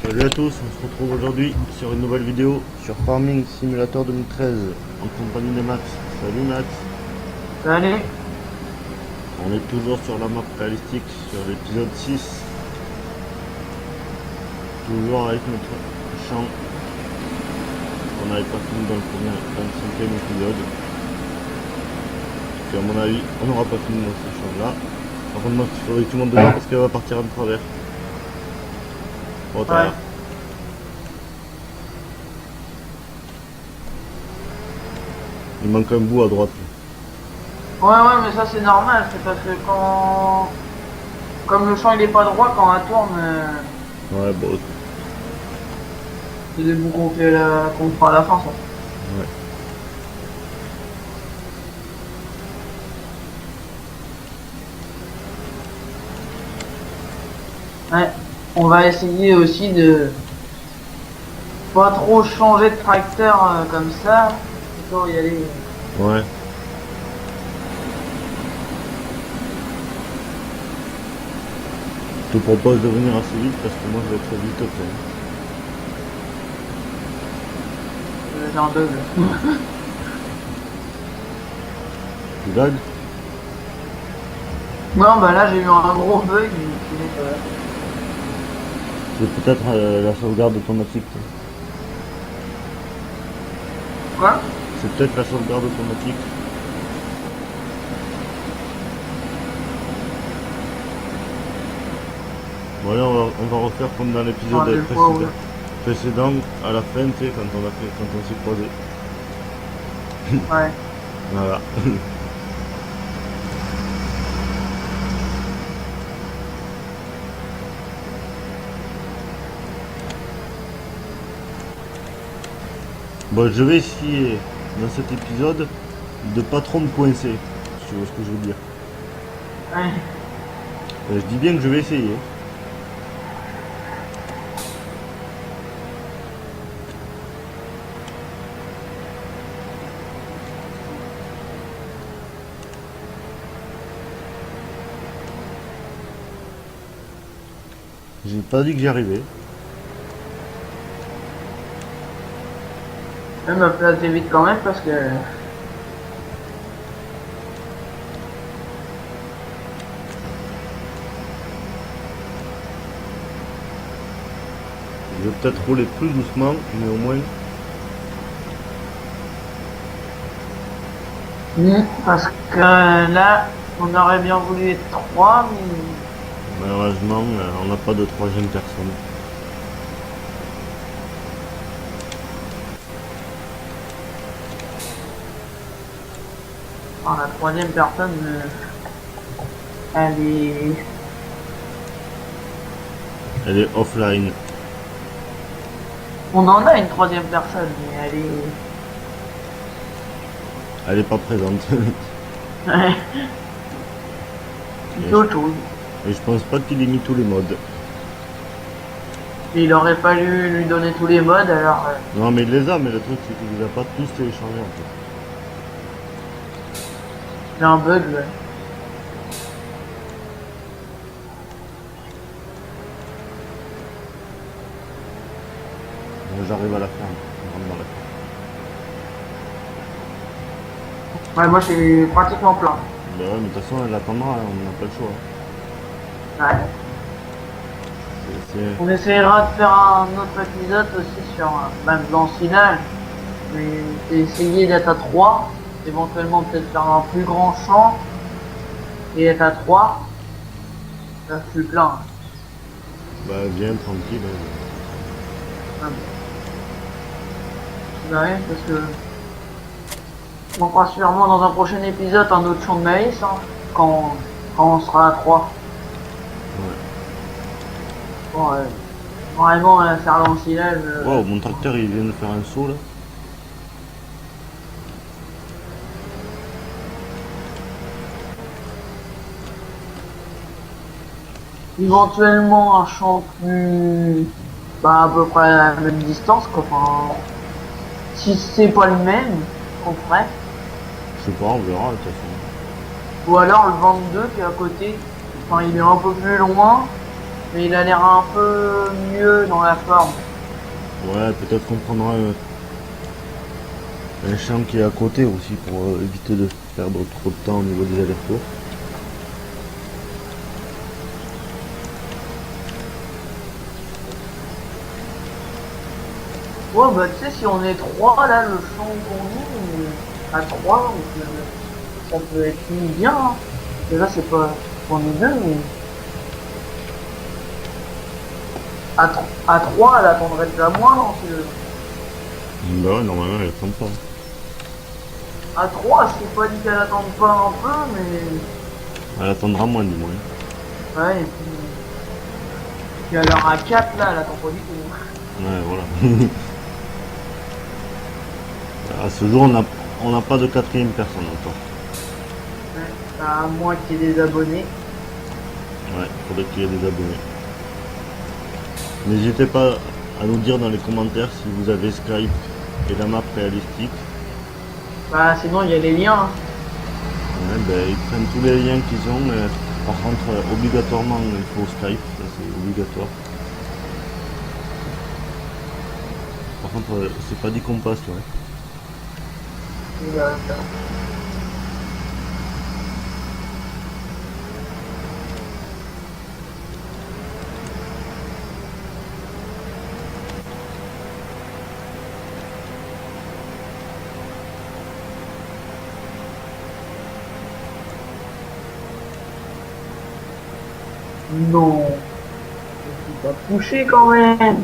Salut à tous, on se retrouve aujourd'hui sur une nouvelle vidéo sur Farming Simulator 2013 en compagnie de Max. Salut Max. Salut. On est toujours sur la map réalistique sur l'épisode 6. Toujours avec notre champ qu'on n'avait pas fini dans le premier, dans le 5e épisode. Puis à mon avis, on n'aura pas fini dans ce champ là. Par contre, Max, il faudrait que tu montes dedans parce qu'elle va partir en travers. Au travers. Il manque un bout à droite. Ouais, mais ça c'est normal, c'est parce que quand... Comme le champ il est pas droit, quand on tourne, Ouais, bon. c'est des bouts qu'on fera à la fin, ça. Ouais. On va essayer aussi de pas trop changer de tracteur comme ça, plutôt y aller. Ouais. Je te propose de venir assez vite parce que moi je vais être vite après. J'ai un bug. Tu lags? Non, bah là j'ai eu un gros bug, il est pas là. C'est peut-être la sauvegarde automatique. Quoi? C'est peut-être la sauvegarde automatique. Bon allez, on va refaire comme dans l'épisode Des fois, ouais. précédent, à la fin, tu sais, quand on s'est croisé. Ouais. Voilà. Bon, je vais essayer dans cet épisode de pas trop me coincer, si tu vois ce que je veux dire. Ouais. Je dis bien que je vais essayer. J'ai pas dit que j'y arrivais. Je vais me placer vite quand même parce que... Je vais peut-être rouler plus doucement, mais au moins. Parce que là, on aurait bien voulu être 3, mais... Malheureusement, on n'a pas de troisième personne. La troisième personne, elle est... Elle est offline. On en a une troisième personne, mais elle est... Elle est pas présente. Ouais. C'est autre chose. Et je pense pas qu'il ait mis tous les modes. Il aurait fallu lui donner tous les modes, alors... Non mais il les a, mais le truc c'est qu'il les a pas tous téléchargés en fait. J'ai un bug, là. Bon, j'arrive à la ferme. On rentre dans la ferme. Ouais, moi, c'est pratiquement plein. Bah ouais, mais de toute façon elle attendra, hein, on n'a pas le choix. Ouais. C'est- On essaiera de faire un autre épisode aussi sur même l'ensilage, mais essayer d'être à 3, éventuellement peut-être faire un plus grand champ et être à 3. Là, je suis plein. Bah viens tranquille. Ah bon. Ouais, parce que on fera sûrement dans un prochain épisode un autre champ de maïs, hein, quand on sera à 3. Ouais. Bon, vraiment faire l'ensilage. Wow, mon tracteur il vient de faire un saut là. Éventuellement un champ plus... Bah, à peu près à la même distance, quoi. Enfin, si c'est pas le même, qu'on ferait. Je sais pas, on verra de toute façon. Ou alors le 22 qui est à côté. Enfin, il est un peu plus loin. Mais il a l'air un peu mieux dans la forme. Ouais, peut-être qu'on prendra un champ qui est à côté aussi pour éviter de perdre trop de temps au niveau des allers-retours. Ouais, bah tu sais, si on est trois, là, le champ qu'on est à trois, donc, ça peut être mis bien. Hein. Déjà, c'est pas on est deux, mais à trois, elle attendrait déjà moins, non, si le- Bah ouais, normalement elle attend pas. À trois, je t'ai pas dit qu'elle attende pas un peu, mais Elle attendra moins du moins. ouais, et puis à l'heure à 4 là, elle attend pas du tout. Ouais, voilà. À ce jour, on n'a pas de quatrième personne encore. Ouais, à moins qu'il y ait des abonnés. Ouais, il faudrait qu'il y ait des abonnés. N'hésitez pas à nous dire dans les commentaires si vous avez Skype et la map réalistique. Bah sinon il y a les liens. Hein. Ouais, ben, ils prennent tous les liens qu'ils ont, mais par contre, obligatoirement, il faut Skype, ça c'est obligatoire. Par contre, c'est pas dit qu'on passe, ouais. D'accord. Non. Je suis pas touché quand même.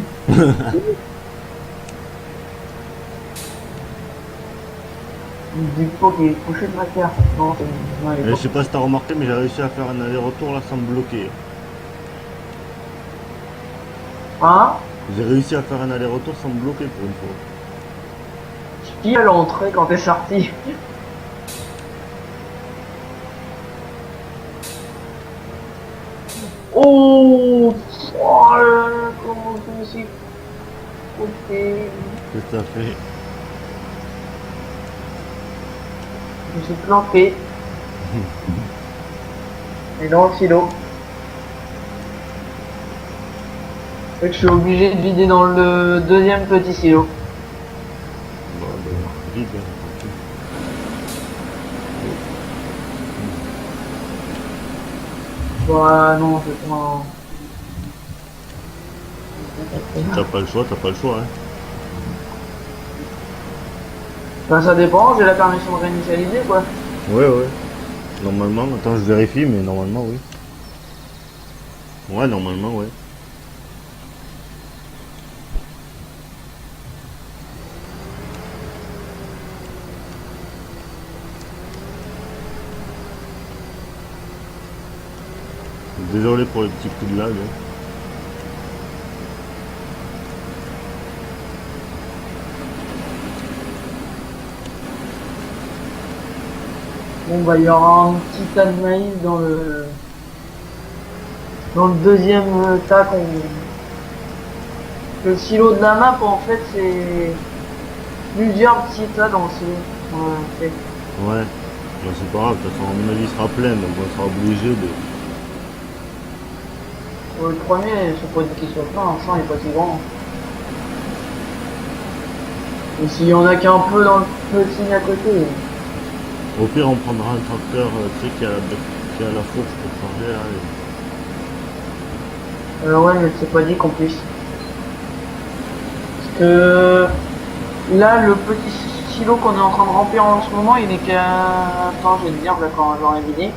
Il dit pas qu'il est touché de ma carte. Non, c'est... non, il est Et je pas- sais pas si t'as remarqué, mais j'ai réussi à faire un aller-retour là sans me bloquer. Hein? J'ai réussi à faire un aller-retour sans me bloquer pour une fois. Qui à l'entrée quand t'es sorti? Oh, oh là là, comment je me suis coupé. Qu'est-ce que t'as fait? Je me suis planté. Et dans le silo. Fait que je suis obligé de vider dans le deuxième petit silo. Bon, ben, vite, hein, Bah non, je prends... si t'as pas le choix, t'as pas le choix, hein. Bah ça dépend, j'ai la permission de réinitialiser quoi. Ouais, ouais. Normalement, attends, je vérifie, mais normalement, oui. Ouais, normalement, ouais. Désolé pour les petits coups de lag, hein. Bon bah il y aura un petit tas de maïs dans le deuxième tas qu'on... Le silo de la map en fait c'est plusieurs petits tas dans le silo. Ouais, Ouais. Ben, c'est pas grave, de toute façon, à mon avis, il sera plein, donc on sera obligé de... le premier, je suppose qu'il soit plein, le champ est pas si grand. Et s'il y en a qu'un peu dans le petit à côté. Au pire, on prendra un tracteur, tu sais, qui a la fourche pour charger, là. Ouais, mais c'est pas dit qu'on puisse. Parce que là, le petit silo qu'on est en train de remplir en ce moment, il est qu'à... Attends, je vais te dire, là, quand j'aurai vidé.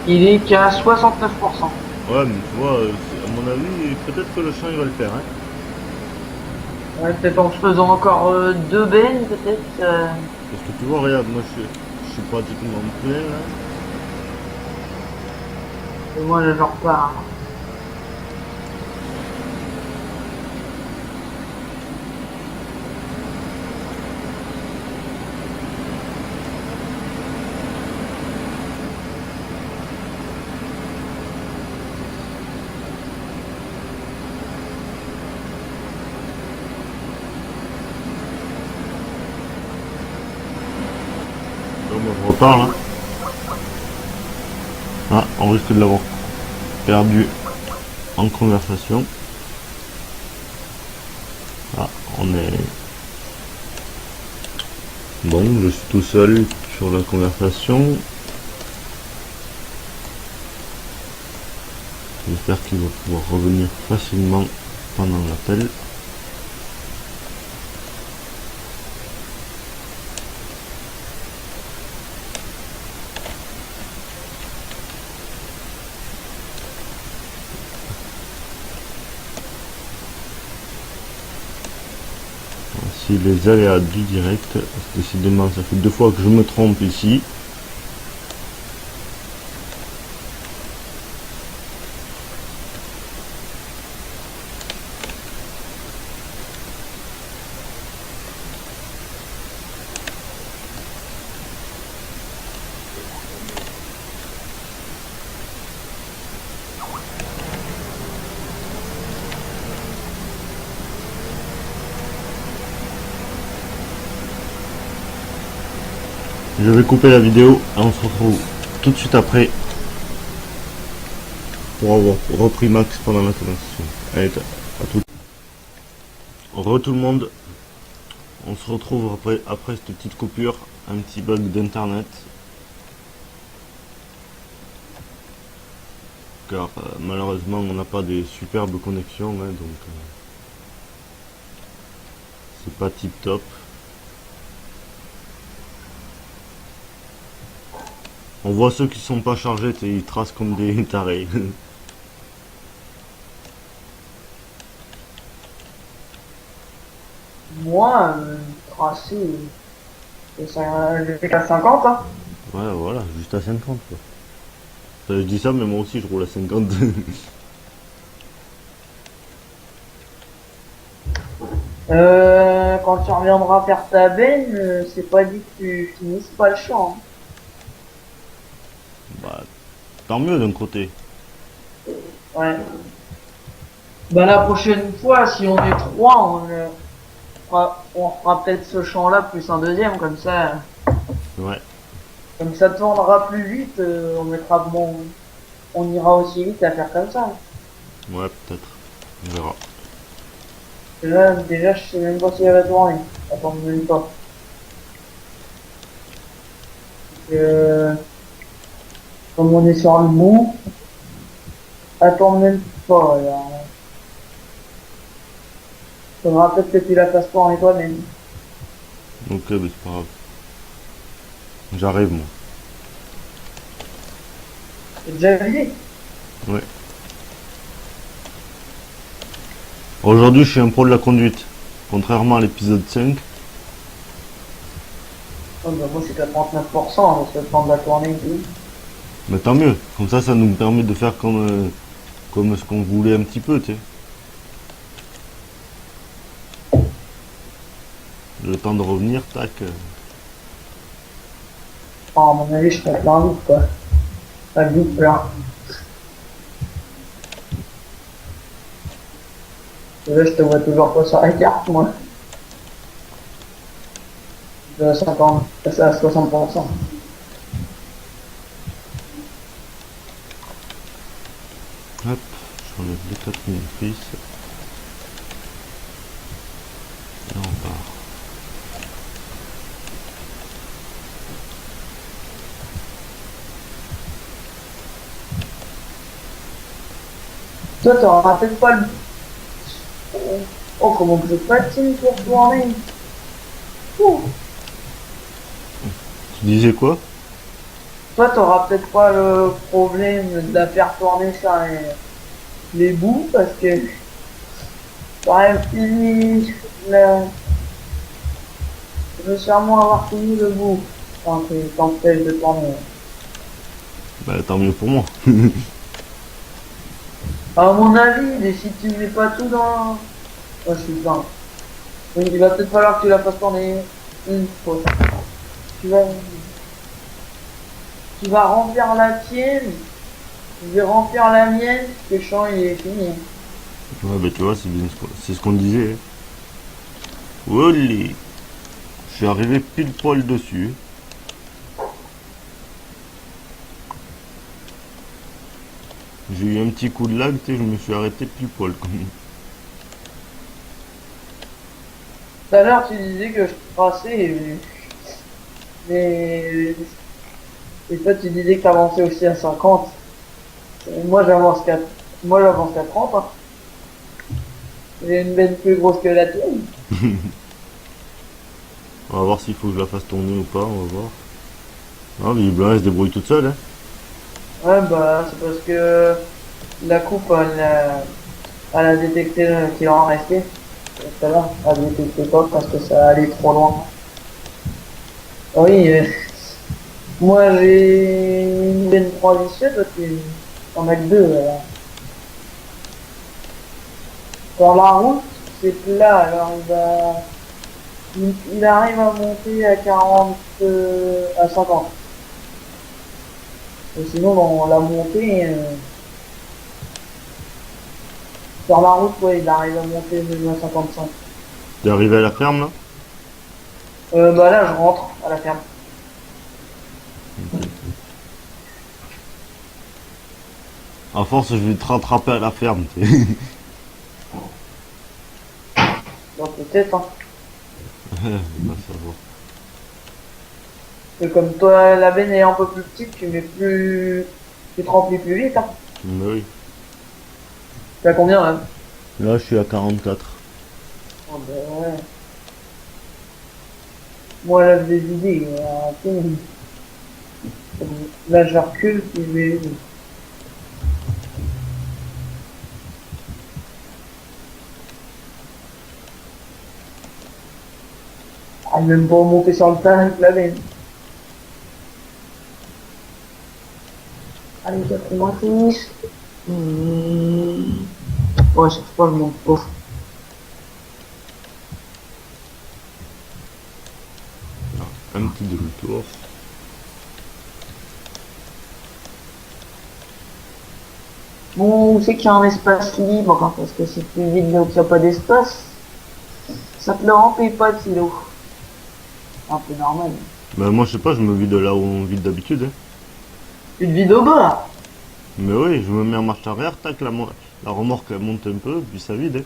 Il est qu'à 69%. Ouais, mais tu vois, à mon avis, peut-être que le champ, il va le faire, hein. Ouais, peut-être en se faisant encore deux bennes, peut-être. Parce que tu vois, regarde, moi, je suis pratiquement plein, là. Et moi, là, j'en repars. Donc, je repars, hein. Ah, on risque de l'avoir perdu en conversation. Ah, on est... Bon, je suis tout seul sur la conversation. J'espère qu'il va pouvoir revenir facilement pendant l'appel. Si les aléas du direct, décidément ça fait 2 fois que je me trompe ici. Je vais couper la vidéo et on se retrouve tout de suite après pour avoir repris Max pendant la conversation. Allez, à tout. Re tout le monde, on se retrouve après cette petite coupure, un petit bug d'internet. Car malheureusement on n'a pas des superbes connexions, hein, donc c'est pas tip top. On voit ceux qui sont pas chargés, ils tracent comme des tarés. Moi, tracé, j'ai qu'à 50, hein. Ouais, voilà, juste à 50 quoi. Je dis ça, mais moi aussi je roule à 50. Quand tu reviendras faire ta benne, c'est pas dit que tu finisses pas le champ, hein. Bah, tant mieux d'un côté. Ouais. Bah la prochaine fois, si on est trois, on fera peut-être ce champ-là plus un deuxième, Ouais, comme ça tournera plus vite, on ira aussi vite à faire comme ça. ouais, peut-être. On verra. Déjà, je sais même pas si elle va tourner. Attends, même pas. Comme on est sur le bout, attends même pas, là. Faudra peut-être que tu la fasses tourner toi-même. Ok, mais c'est pas grave. J'arrive moi. C'est déjà vidé. Ouais. Aujourd'hui je suis un pro de la conduite. Contrairement à l'épisode 5. Oh, bah, moi, c'est qu'à 39%, je vais prendre la tournée et tout. Mais tant mieux. Comme ça nous permet de faire comme ce qu'on voulait un petit peu, tu sais. Le temps de revenir, tac. Oh, à mon avis, je ferai plein vite, quoi. Pas vite, plein. Et là, je te vois toujours pas sur la carte, moi. De 50, passer à 60%. Hop, j'enlève les 4000 fils. Et on part. Toi, t'auras peut-être pas le... Oh, comment que je patine pour tourner. Ouh. Tu disais quoi? Toi, t'auras peut-être pas le problème de la faire tourner sur les bouts, parce que t'aurais fini le... Je veux sûrement avoir fini le bout quand tu t'empêches de tourner. Bah tant mieux pour moi. À mon avis, mais si tu mets pas tout dans... Oh, je suis plein. Donc, il va peut-être falloir que tu la fasses tourner une fois. Tu vas... Tu vas remplir la tienne, je vais remplir la mienne, le champ il est fini. Ouais, bah tu vois, c'est ce qu'on disait. Olé! Je suis arrivé pile poil dessus. J'ai eu un petit coup de lag, tu sais, je me suis arrêté pile poil. Tout à l'heure, tu disais que je traçais, et toi, tu disais que t'avançais aussi à 50. Et moi, j'avance qu'à 30, hein. J'ai une benne plus grosse que la tienne. On va voir s'il faut que je la fasse tourner ou pas, on va voir. Ah, visiblement, elle se débrouille toute seule, hein. Ouais, bah, c'est parce que la coupe, elle a détecté qu'il en restait. Tout à l'heure, elle a détecté pas parce que ça allait trop loin. Ah oui, moi, j'ai une benne 3 vicieux, toi, tu en as que 2, alors. Sur la route, c'est plat, alors il arrive à monter à 40, à 50. Et sinon, dans la montée, sur la route, ouais, il arrive à monter même à 55. T'es arrivé à la ferme, là? Bah là, je rentre à la ferme. À force, je vais te rattraper à la ferme, tu sais. Donc peut-être, hein. Bah, ça va. Et comme toi, la benne est un peu plus petite, tu te remplis plus vite, hein. Mais oui. T'as combien, là? Là, je suis à 44. Oh, bah ouais. Moi, là, je vais vider, là, je recule, puis je vais. Ah, même pas monter sur le terrain avec la benne. Allez, 86. Ouais, je sais pas, je monte pas. Un petit demi-tour. Bon, c'est qu'il y a un espace libre, hein, parce que si tu vides là où il n'y a pas d'espace, ça te le remplit pas de silo. C'est un peu normal. Bah, moi, je sais pas, je me vide là où on vide d'habitude, hein. Tu te vides au bas. Mais oui, je me mets en marche arrière, tac, la remorque elle monte un peu, puis ça vide, hein.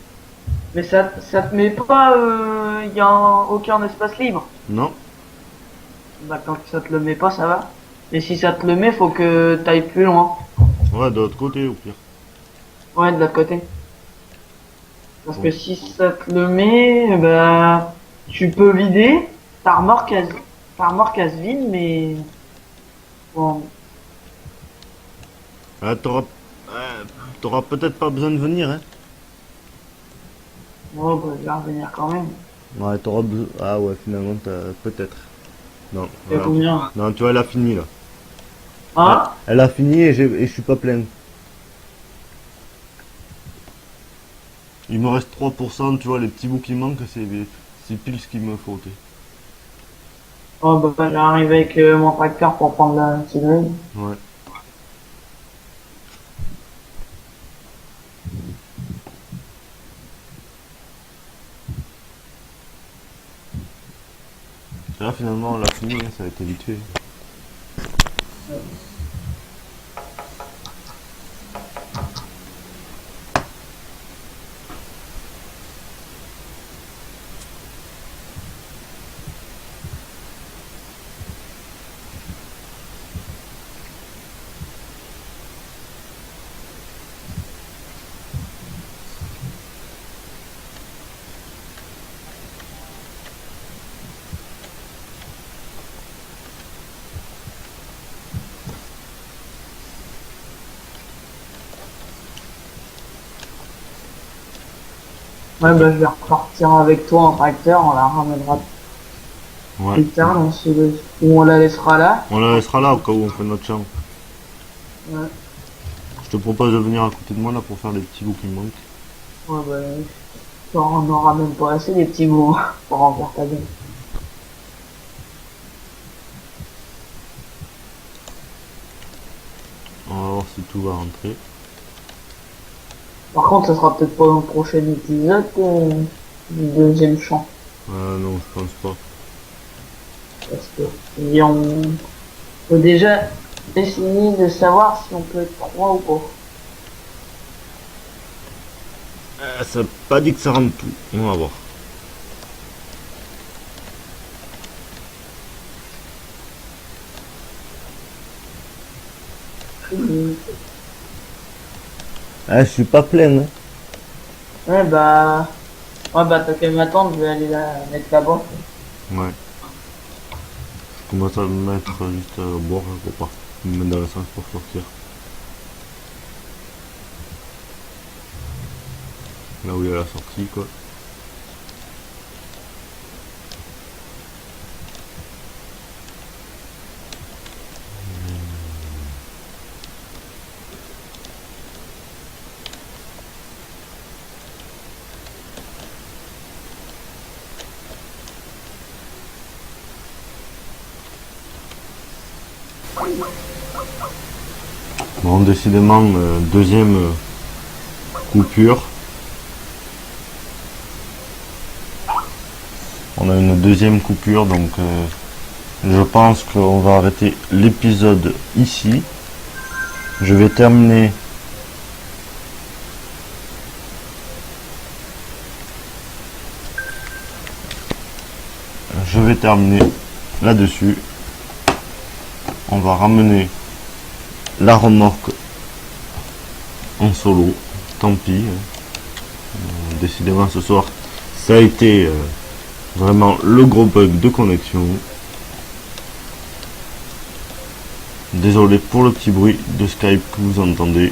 Mais ça te met pas, il y a aucun espace libre. Non? Bah, quand ça te le met pas, ça va. Et si ça te le met, faut que t'ailles plus loin. Ouais, de l'autre côté, au pire. Ouais, de l'autre côté. Parce Bon. que si ça te le met, bah, tu peux vider, ta remorque elle se vide, mais bon, Ah, t'auras peut-être pas besoin de venir, hein. bon, bah, je vais revenir quand même. Ouais, t'auras besoin. Ah ouais, finalement, peut-être. Non, Il y a voilà. combien? Non, tu vois, elle a fini, là. Hein? Elle a fini et je suis pas plein. Il me reste 3%, tu vois, les petits bouts qui manquent, c'est pile ce qu'il me faut, tu sais. Oh, bah, j'arrive avec mon tracteur pour prendre la cigarette. Ouais. Et là, finalement, elle a fini, hein, ça a été vite fait. Ouais, bah, je vais repartir avec toi en tracteur, on la ramènera Ouais. plus tard, ou on la laissera là. On la laissera là au cas où on fait notre chambre. Ouais, Je te propose de venir à côté de moi là pour faire les petits bouts qui me manquent. ouais, bah, on n'aura même pas assez les petits bouts hein, pour remplir ta gueule. On va voir si tout va rentrer. Par contre, ça sera peut-être pas dans le prochain épisode, du deuxième champ. Non, je pense pas. Parce que, et on peut déjà essayer de savoir si on peut être 3 ou pas. Ça veut pas dit que ça rentre tout. On va voir. Ah, je suis pas pleine. Hein. Ouais, t'as qu'à m'attendre, je vais aller la mettre là-bas. Ouais. Je commence à me mettre juste à boire pour pas me mettre dans le sens pour sortir. Là où il y a la sortie, quoi. Bon, décidément, deuxième coupure. On a une deuxième coupure, donc je pense qu'on va arrêter l'épisode ici. Je vais terminer là-dessus. On va ramener la remorque en solo. Tant pis. Décidément ce soir, ça a été vraiment le gros bug de connexion. Désolé pour le petit bruit de Skype que vous entendez.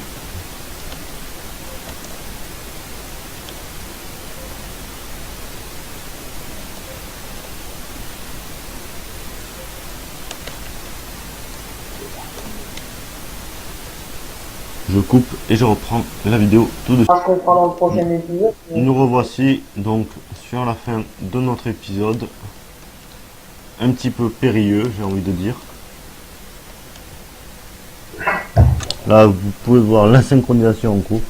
Je coupe et je reprends la vidéo tout de suite. Parce qu'on fera dans le prochain épisode. Nous revoici donc sur la fin de notre épisode. Un petit peu périlleux, j'ai envie de dire. Là, vous pouvez voir la synchronisation en cours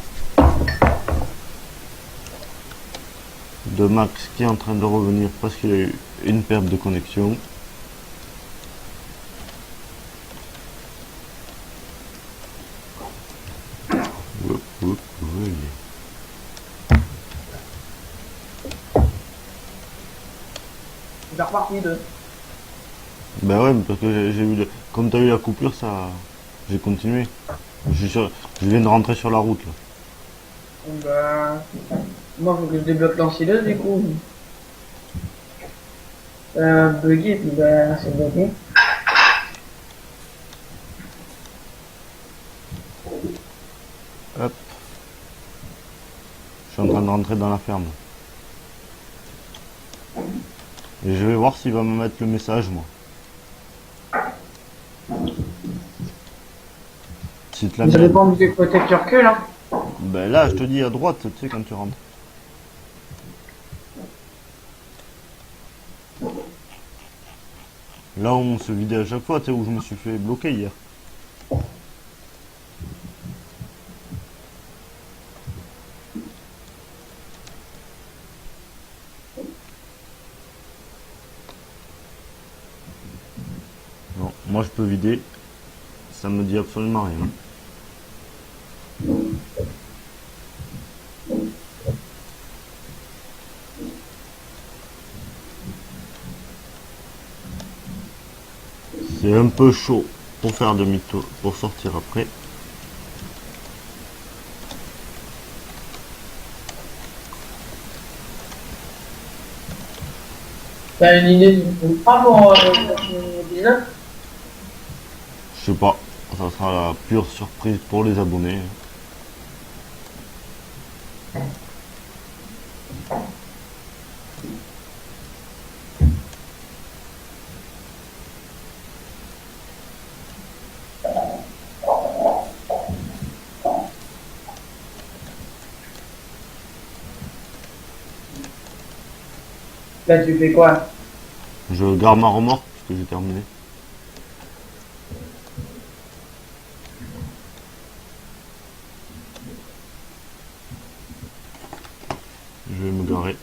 de Max qui est en train de revenir parce qu'il a eu une perte de connexion. J'ai reparti de. Ben ouais, parce que j'ai eu comme t'as eu la coupure, ça, j'ai continué. Je viens de rentrer sur la route là. Moi, faut que je débloque l'ensileuse du coup. Buggy, et puis c'est bloqué. Hop. Je suis en train de rentrer dans la ferme. Et je vais voir s'il va me mettre le message, moi. Si te la Ça met- dépend du côté que tu recules, hein. Ben là, je te dis à droite, tu sais, quand tu rentres. Là où on se vidait à chaque fois, tu sais, où je me suis fait bloquer hier. Non, moi je peux vider. Ça me dit absolument rien. C'est un peu chaud pour faire demi-tour, pour sortir après. T'as une idée du pas pour le prochain épisode? Je sais pas, ça sera la pure surprise pour les abonnés. Là, tu fais quoi? Je garde ma remorque puisque j'ai terminé. Je vais me garer.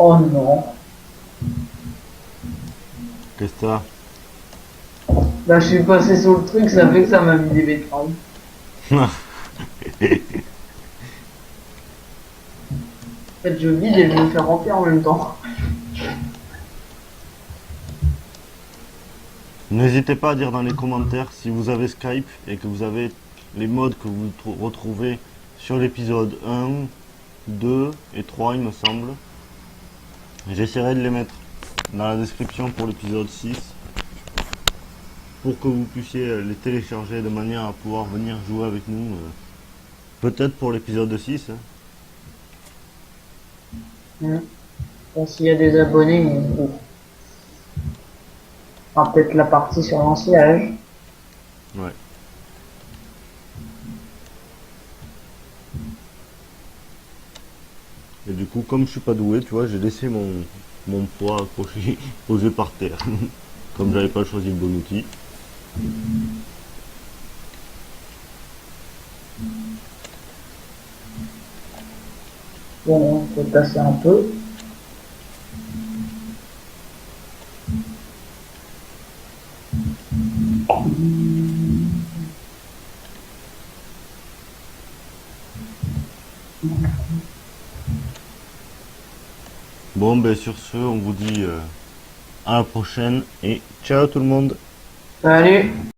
Oh non. Qu'est-ce que t'as? Là, je suis passé sur le truc, ça fait que ça m'a mis des betteraves. En fait, je vide et je me fais remplir en même temps. N'hésitez pas à dire dans les commentaires si vous avez Skype et que vous avez les modes que vous retrouvez sur l'épisode 1, 2 et 3 il me semble. J'essaierai de les mettre dans la description pour l'épisode 6 pour que vous puissiez les télécharger de manière à pouvoir venir jouer avec nous. Peut-être pour l'épisode 6. Hein. Bon, s'il y a des abonnés, on fera peut-être la partie sur l'ancillage. Ouais. Et du coup, comme je suis pas doué, tu vois, j'ai laissé mon poids accroché, posé par terre. Comme j'avais pas choisi le bon outil. Bon, on peut passer un peu. Bon, ben sur ce, on vous dit à la prochaine et ciao tout le monde. Salut!